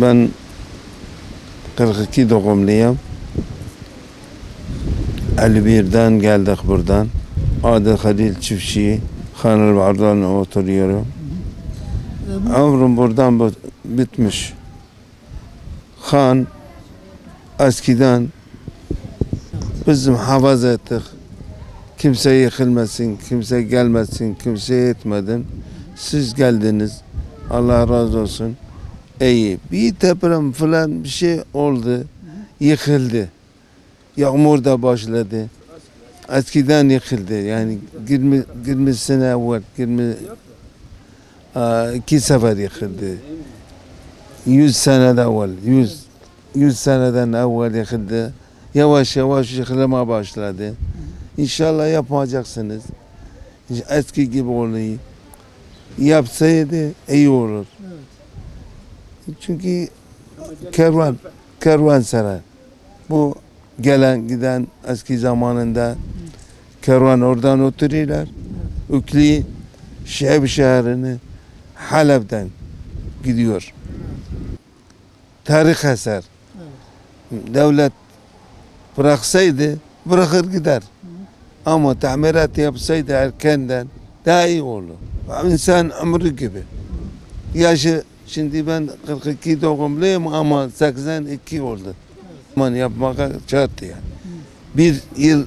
Ben 42 doğumluyum. 51'den geldik buradan. Adı Halil Çiftçi. Hanel Vardan oturuyorum. Ömrüm buradan bitmiş. Han eskiden biz muhafaza ettik. Kimse yıkılmasın, kimse gelmesin, kimse etmedin. Siz geldiniz. Allah razı olsun. İyi. Bir deprem falan bir şey oldu. Yıkıldı. Yağmur da başladı. Eskiden yıkıldı. Yani 20 sene evvel, 2 sefer yıkıldı. 100 seneden evvel, 100 seneden evvel yıkıldı. Yavaş yavaş yıkılmaya başladı. İnşallah yapmayacaksınız. Eski gibi oluyor. Yapsaydı iyi olur. Çünkü kervansaray. Bu gelen giden eski zamanında kervan oradan oturuyorlar. Ukli şehrini Halep'ten gidiyor. Tarih eser. Devlet bıraksaydı bırakır gider. Ama tamirat yapsaydı erkenden daha iyi olur. İnsan ömrü gibi. Yaşı şimdi ben 42 doğumluyum ama 82 oldu. Aman yapmaya şarttı yani. Bir yıl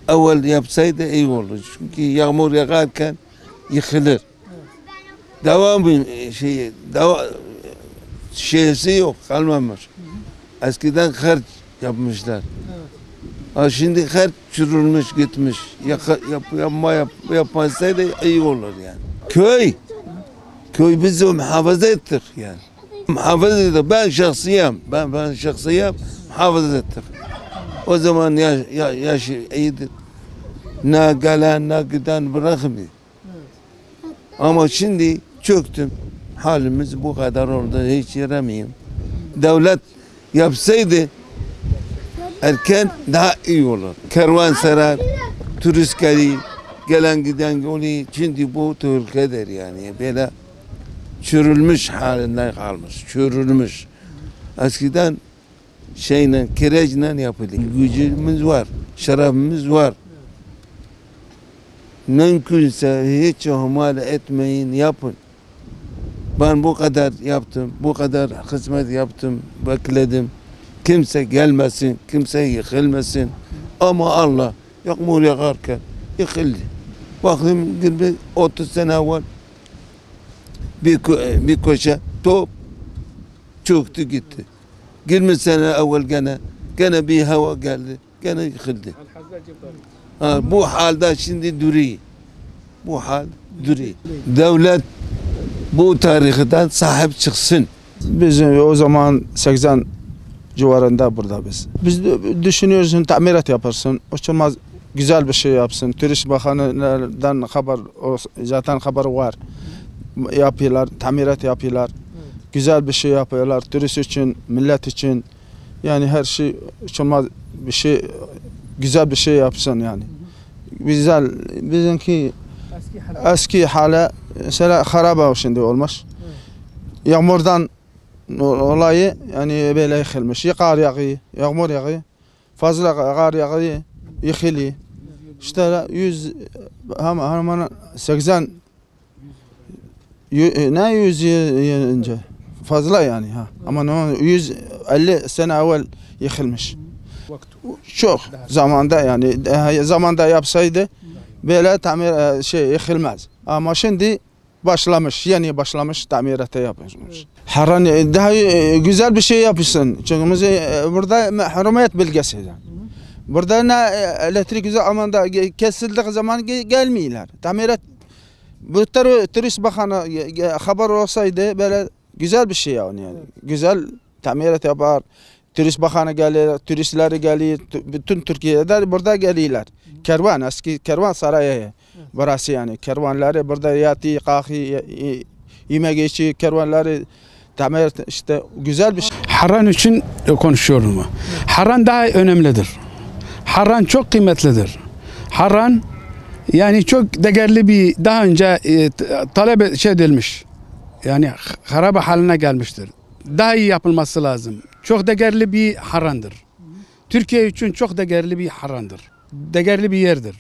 evvel yapsaydı iyi olur. Çünkü yağmur yağarken yıkılır. Şeysi yok, kalmamış. Eskiden harç yapmışlar. Şimdi harç çürülmüş gitmiş. Yapmasaydı iyi olur yani. Köy bizi muhafaza ettik yani. Muhafaza ettik. Ben şahsiyim muhafaza ettik. O zaman yaşı iyidir. Ne gelen ne giden bırakmıyor. Ama şimdi çöktüm. Halimiz bu kadar oldu. Hiç yaramıyorum. Devlet yapsaydı erken daha iyi olur. Kervansaray, turist gelen giden oluyor. Şimdi bu Türkiye'dir yani. Böyle çürülmüş halinden kalmış. Çürülmüş. Eskiden kireçle yapılıyor. Gücümüz var. Şarabımız var. Mümkünse hiç ihmal etmeyin, yapın. Ben bu kadar yaptım, bu kadar hizmet yaptım, bekledim. Kimse gelmesin, kimse yıkılmasın. Ama Allah yağmur yağarken yıkıldı. Baktım 30 sene evvel bir köşe top çöktü gitti. 20 sene evvel gene bir hava geldi, gene yıkıldı. Bu halde şimdi duruyor. Bu hal duruyor. Devlet bu tarihten sahip çıksın. Biz o zaman 80 civarında burada biz. Biz düşünüyoruz tamirat yaparsın. Uçurmaz güzel bir şey yapsın. Turist Bakanı'ndan zaten haber var. Yapıyorlar, tamirat yapıyorlar. Güzel bir şey yapıyorlar. Turist için, millet için. Yani her şey uçurmaz bir şey, güzel bir şey yapsın yani. Güzel, bizimki eski hale mesela haraba şimdi olmuş. Yağmurdan olayı yani böyle yıkılmış. Kar yağıyor, yağmur yağıyor. Fazla kar yağıyor, yıkılıyor. İşte 100 hemen 80 ne 100 önce fazla yani ha. Ama 100 50 sene evvel yıkılmış. Çok zamanda yani zamanda yapsaydı böyle tamir yıkılmaz. Ama şimdi başlamış, yeni başlamış tamirata yapmış. Harran daha güzel bir şey yapıyorsun. Çünkü biz burada hürmet belgesi. Burada ne elektrik zamanda kesildiği zaman gelmiyorlar. Tamirat bu turist bakanı haber olsaydı böyle güzel bir şey yani. Güzel tamirat yapar. Turist bakanı gelir, turistler gelir, bütün Türkiye'de burada geliyorlar. Kervan, eski kervan sarayı burası yani. Kervanları burada yatı, kalkı, yemek içi, kervanları tamirat işte güzel bir şey. Harran için konuşuyorum. Harran daha önemlidir. Harran çok kıymetlidir. Harran yani çok değerli bir daha önce talep edilmiş. Yani harabe haline gelmiştir. Daha iyi yapılması lazım. Çok değerli bir Harran'dır. Türkiye için çok değerli bir Harran'dır. Değerli bir yerdir.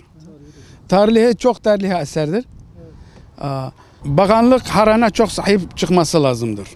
Tarihi çok tarihi eserdir. Bakanlık Harran'a çok sahip çıkması lazımdır.